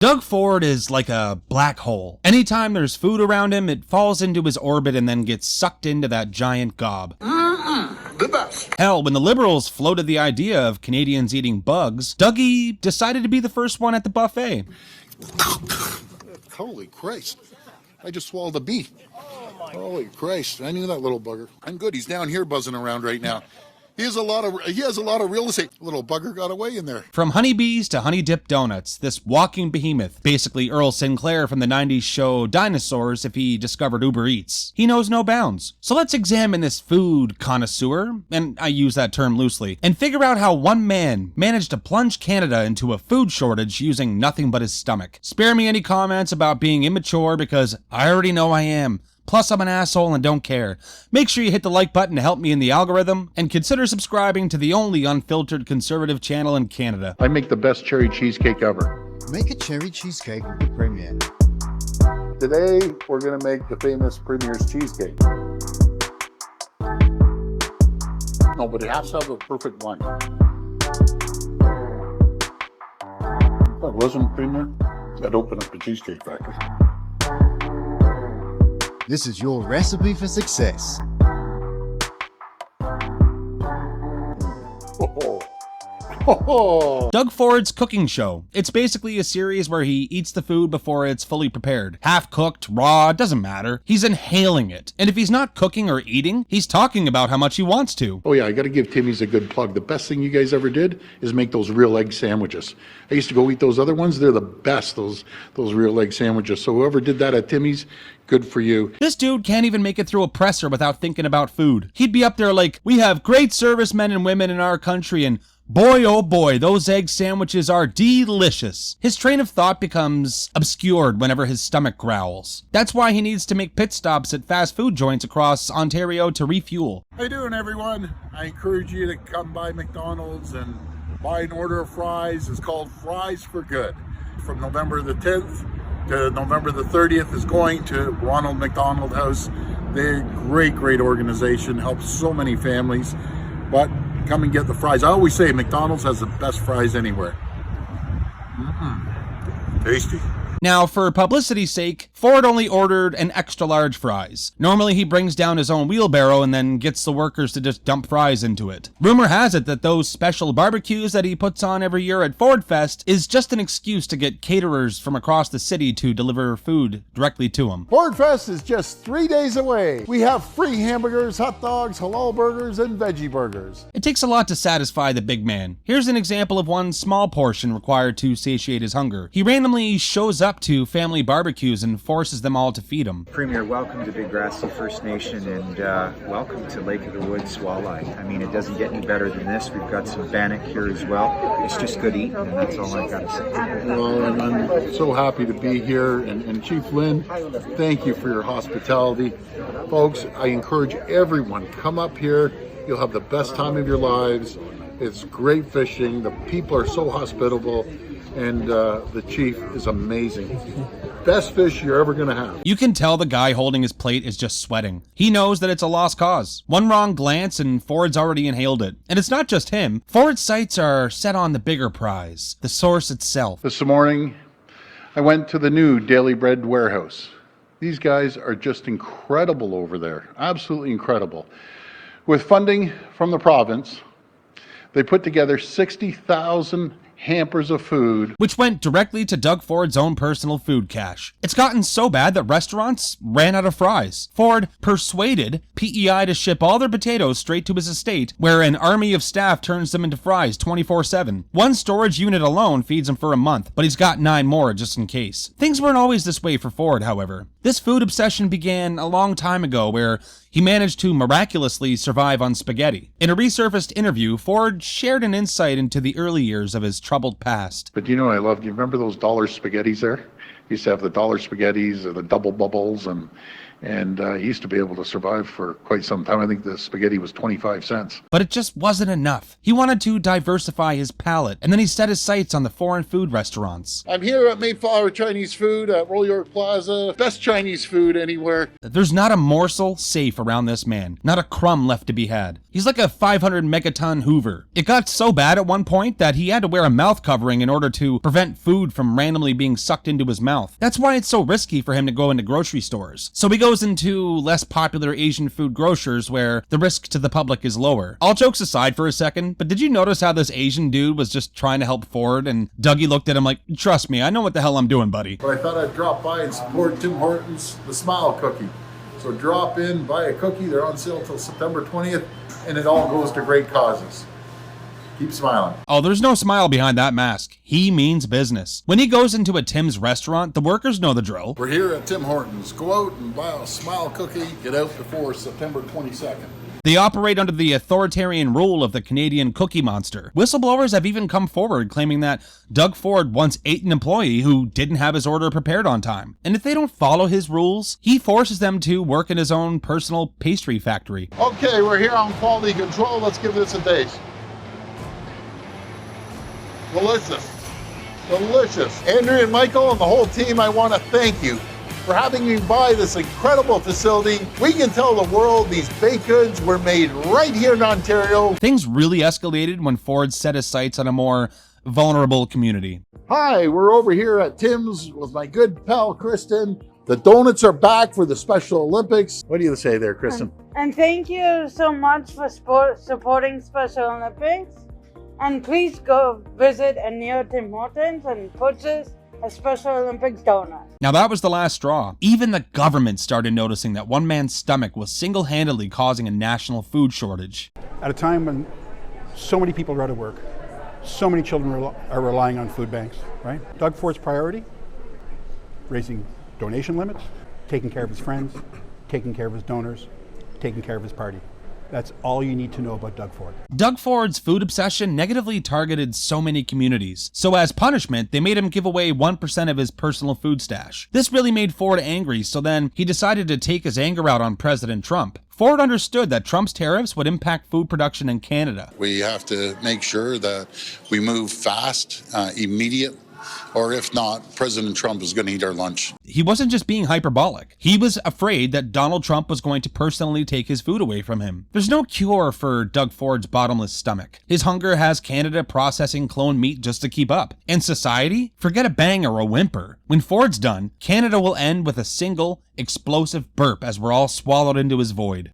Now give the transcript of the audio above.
Doug Ford is like a black hole. Anytime there's food around him, it falls into his orbit and then gets sucked into that giant gob. The best. Hell, when the Liberals floated the idea of Canadians eating bugs, Douggie decided to be the first one at the buffet. Holy Christ. I just swallowed a bee. Holy Christ. I knew that little bugger. I'm good. He's down here buzzing around right now. He has a lot of real estate. Little bugger got away in there. From honeybees to honey dip donuts, this walking behemoth, basically Earl Sinclair from the 90s show Dinosaurs if he discovered Uber Eats. He knows no bounds. So let's examine this food connoisseur, and I use that term loosely, and figure out how one man managed to plunge Canada into a food shortage using nothing but his stomach. Spare me any comments about being immature because I already know I am. Plus, I'm an asshole and don't care. Make sure you hit the like button to help me in the algorithm, and consider subscribing to the only unfiltered conservative channel in Canada. I make the best cherry cheesecake ever. Make a cherry cheesecake with the Premier. Today, we're going to make the famous Premier's cheesecake. No, but it has to have a perfect one. If it wasn't Premier, I'd open up a cheesecake factory. This is your recipe for success. Doug Ford's cooking show. It's basically a series where he eats the food before it's fully prepared. Half cooked, raw, doesn't matter. He's inhaling it. And if he's not cooking or eating, he's talking about how much he wants to. Oh yeah, I got to give Timmy's a good plug. The best thing you guys ever did is make those real egg sandwiches. I used to go eat those other ones. They're the best, those real egg sandwiches. So whoever did that at Timmy's, good for you. This dude can't even make it through a presser without thinking about food. He'd be up there like, we have great servicemen and women in our country, and boy, oh boy, those egg sandwiches are delicious. His train of thought becomes obscured whenever his stomach growls. That's why he needs to make pit stops at fast food joints across Ontario to refuel. How you doing, everyone? I encourage you to come by McDonald's and buy an order of fries. It's called Fries for Good. From November the 10th to November the 30th is going to Ronald McDonald House. They're a great organization, helps so many families. But come and get the fries. I always say McDonald's has the best fries anywhere. Tasty. Now, for publicity's sake, Ford only ordered an extra large fries. Normally, he brings down his own wheelbarrow and then gets the workers to just dump fries into it. Rumor has it that those special barbecues that he puts on every year at Ford Fest is just an excuse to get caterers from across the city to deliver food directly to him. Ford Fest is just 3 days away. We have free hamburgers, hot dogs, halal burgers, and veggie burgers. It takes a lot to satisfy the big man. Here's an example of one small portion required to satiate his hunger. He randomly shows up to family barbecues and forces them all to feed him. Premier, welcome to Big Grassy First Nation, and welcome to Lake of the Woods Walleye. I mean, it doesn't get any better than this. We've got some bannock here as well. It's just good eating, and that's all I've got to say. Well, and I'm so happy to be here. And Chief Lynn, thank you for your hospitality. Folks, I encourage everyone, come up here. You'll have the best time of your lives. It's great fishing. The people are so hospitable. And the chief is amazing. Best fish you're ever gonna have. You can tell the guy holding his plate is just sweating. He knows that it's a lost cause. One wrong glance and Ford's already inhaled it. And it's not just him. Ford's sights are set on the bigger prize, the source itself. This morning, I went to the new Daily Bread warehouse. These guys are just incredible over there. Absolutely incredible. With funding from the province, they put together 60,000 hampers of food, which went directly to Doug Ford's own personal food cache. It's gotten so bad that restaurants ran out of fries. Ford persuaded PEI to ship all their potatoes straight to his estate, where an army of staff turns them into fries 24/7. One storage unit alone feeds him for a month, but he's got 9 more just in case. Things weren't always this way for Ford, however. This food obsession began a long time ago, where he managed to miraculously survive on spaghetti. In a resurfaced interview, Ford shared an insight into the early years of his troubled past. But you know what I love? Do you remember those dollar spaghettis there? Used to have the dollar spaghettis or the double bubbles, and And he used to be able to survive for quite some time. I think the spaghetti was 25 cents. But it just wasn't enough. He wanted to diversify his palate, and then he set his sights on the foreign food restaurants. I'm here at Mayflower Chinese Food at Royal York Plaza. Best Chinese food anywhere. There's not a morsel safe around this man, not a crumb left to be had. He's like a 500 megaton Hoover. It got so bad at one point that he had to wear a mouth covering in order to prevent food from randomly being sucked into his mouth. That's why it's so risky for him to go into grocery stores. So he goes into less popular Asian food grocers where the risk to the public is lower. All jokes aside for a second, but did you notice how this Asian dude was just trying to help Ford and Douggie looked at him like, trust me, I know what the hell I'm doing, buddy. But I thought I'd drop by and support Tim Hortons, the Smile Cookie. So drop in, buy a cookie. They're on sale till September 20th, and it all goes to great causes. Keep smiling. Oh, there's no smile behind that mask. He means business. When he goes into a Tim's restaurant, the workers know the drill. We're here at Tim Hortons. Go out and buy a Smile Cookie. Get out before September 22nd. They operate under the authoritarian rule of the Canadian Cookie Monster. Whistleblowers have even come forward claiming that Doug Ford once ate an employee who didn't have his order prepared on time. And if they don't follow his rules, he forces them to work in his own personal pastry factory. Okay, we're here on quality control. Let's give this a taste. Delicious. Delicious. Andrew and Michael and the whole team, I want to thank you for having me by this incredible facility. We can tell the world these baked goods were made right here in Ontario. Things really escalated when Ford set his sights on a more vulnerable community. Hi, we're over here at Tim's with my good pal, Kristen. The donuts are back for the Special Olympics. What do you say there, Kristen? And thank you so much for supporting Special Olympics. And please go visit a near Tim Hortons and purchase a Special Olympics donut. Now that was the last straw. Even the government started noticing that one man's stomach was single-handedly causing a national food shortage. At a time when so many people are out of work, so many children are relying on food banks, right? Doug Ford's priority, raising donation limits, taking care of his friends, taking care of his donors, taking care of his party. That's all you need to know about Doug Ford. Doug Ford's food obsession negatively targeted so many communities, so as punishment, they made him give away 1% of his personal food stash. This really made Ford angry, so then he decided to take his anger out on President Trump. Ford understood that Trump's tariffs would impact food production in Canada. We have to make sure that we move fast, immediate, or if not, President Trump is going to eat our lunch. He wasn't just being hyperbolic. He was afraid that Donald Trump was going to personally take his food away from him. There's no cure for Doug Ford's bottomless stomach. His hunger has Canada processing cloned meat just to keep up. And society? Forget a bang or a whimper. When Ford's done, Canada will end with a single, explosive burp as we're all swallowed into his void.